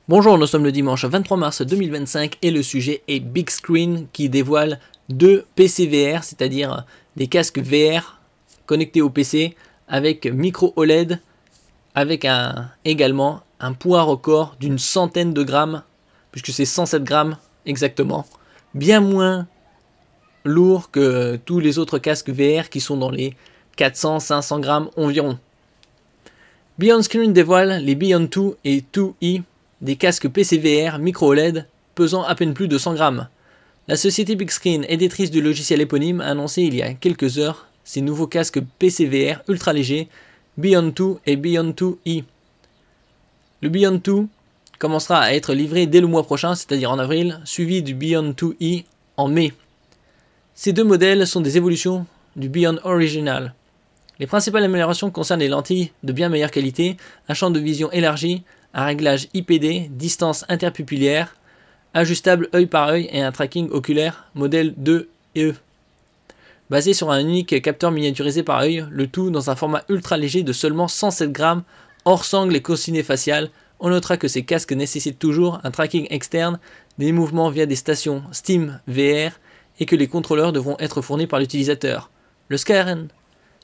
Bonjour, nous sommes le dimanche 23 mars 2025 et le sujet est Bigscreen qui dévoile deux PC VR, c'est-à-dire des casques VR connectés au PC avec micro OLED, avec également un poids record d'une centaine de grammes, puisque c'est 107 grammes exactement, bien moins lourd que tous les autres casques VR qui sont dans les 400-500 grammes environ. Beyond Screen dévoile les Beyond 2 et 2E, des casques PC VR micro OLED pesant à peine plus de 100 grammes. La société Bigscreen, éditrice du logiciel éponyme, a annoncé il y a quelques heures ces nouveaux casques PC VR ultra légers Beyond 2 et Beyond 2E. Le Beyond 2 commencera à être livré dès le mois prochain, c'est-à-dire en avril, suivi du Beyond 2E en mai. Ces deux modèles sont des évolutions du Beyond original. Les principales améliorations concernent les lentilles de bien meilleure qualité, un champ de vision élargi, un réglage IPD, distance interpupillaire, ajustable œil par œil et un tracking oculaire modèle 2E. Basé sur un unique capteur miniaturisé par œil, le tout dans un format ultra léger de seulement 107 grammes, hors sangle et cossinet facial. On notera que ces casques nécessitent toujours un tracking externe, des mouvements via des stations Steam VR et que les contrôleurs devront être fournis par l'utilisateur. Le scan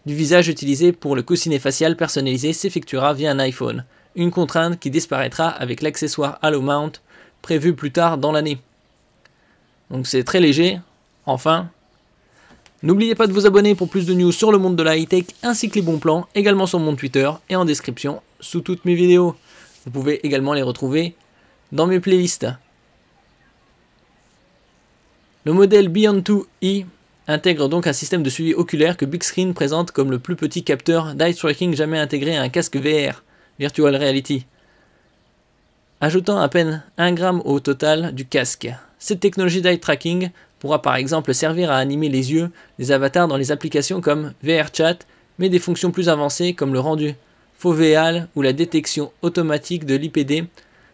du visage utilisé pour le coussinet facial personnalisé s'effectuera via un iPhone, une contrainte qui disparaîtra avec l'accessoire Halo Mount prévu plus tard dans l'année. Donc c'est très léger, enfin. N'oubliez pas de vous abonner pour plus de news sur le monde de la high-tech ainsi que les bons plans, également sur mon Twitter et en description sous toutes mes vidéos. Vous pouvez également les retrouver dans mes playlists. Le modèle Beyond 2E intègre donc un système de suivi oculaire que Bigscreen présente comme le plus petit capteur d'eye tracking jamais intégré à un casque VR, Virtual Reality, ajoutant à peine 1 gramme au total du casque. Cette technologie d'eye tracking pourra par exemple servir à animer les yeux des avatars dans les applications comme VRChat, mais des fonctions plus avancées comme le rendu fovéal ou la détection automatique de l'IPD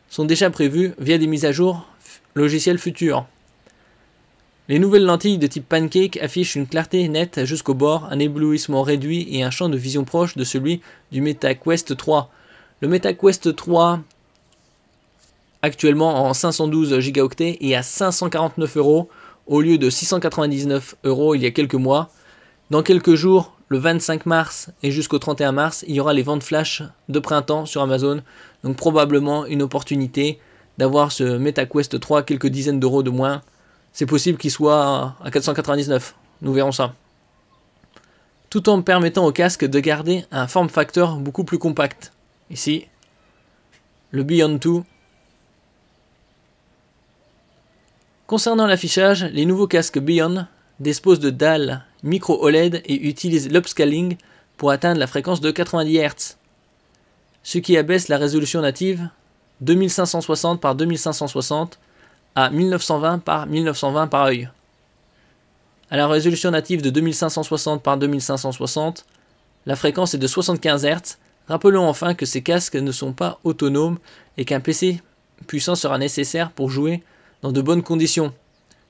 sont déjà prévues via des mises à jour logicielles futures. Les nouvelles lentilles de type pancake affichent une clarté nette jusqu'au bord, un éblouissement réduit et un champ de vision proche de celui du MetaQuest 3. Le MetaQuest 3, actuellement en 512 Go, est à 549 € au lieu de 699 € il y a quelques mois. Dans quelques jours, le 25 mars et jusqu'au 31 mars, il y aura les ventes flash de printemps sur Amazon. Donc probablement une opportunité d'avoir ce MetaQuest 3 quelques dizaines d'euros de moins. C'est possible qu'il soit à 499, nous verrons ça. Tout en permettant au casque de garder un form factor beaucoup plus compact. Ici, le Beyond 2. Concernant l'affichage, les nouveaux casques Beyond disposent de dalles micro OLED et utilisent l'upscaling pour atteindre la fréquence de 90 Hz, ce qui abaisse la résolution native 2560 par 2560 à 1920 par 1920 par œil. À la résolution native de 2560 par 2560, la fréquence est de 75 Hz. Rappelons enfin que ces casques ne sont pas autonomes et qu'un PC puissant sera nécessaire pour jouer dans de bonnes conditions.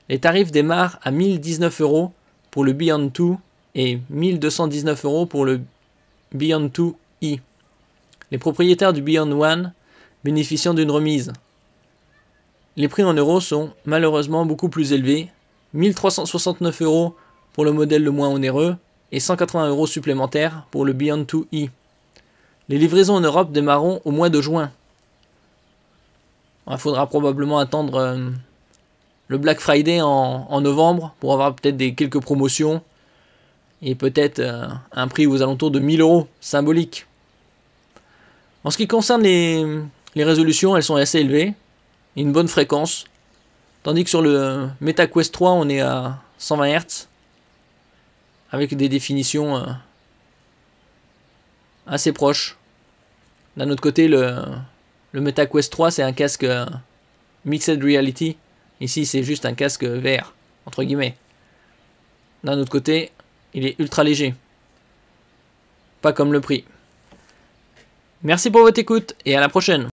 Les tarifs démarrent à 1019 € pour le Beyond 2 et 1219 € pour le Beyond 2E. Les propriétaires du Beyond 1 bénéficiant d'une remise. Les prix en euros sont malheureusement beaucoup plus élevés, 1369 € pour le modèle le moins onéreux et 180 € supplémentaires pour le Beyond 2E. Les livraisons en Europe démarreront au mois de juin. Il faudra probablement attendre le Black Friday en novembre pour avoir peut-être quelques promotions et peut-être un prix aux alentours de 1000 €, symbolique. En ce qui concerne les résolutions, elles sont assez élevées. Une bonne fréquence, tandis que sur le MetaQuest 3 on est à 120 Hz avec des définitions assez proches. D'un autre côté, le MetaQuest 3 c'est un casque Mixed Reality, ici c'est juste un casque VR entre guillemets. D'un autre côté, il est ultra léger, pas comme le prix. Merci pour votre écoute et à la prochaine.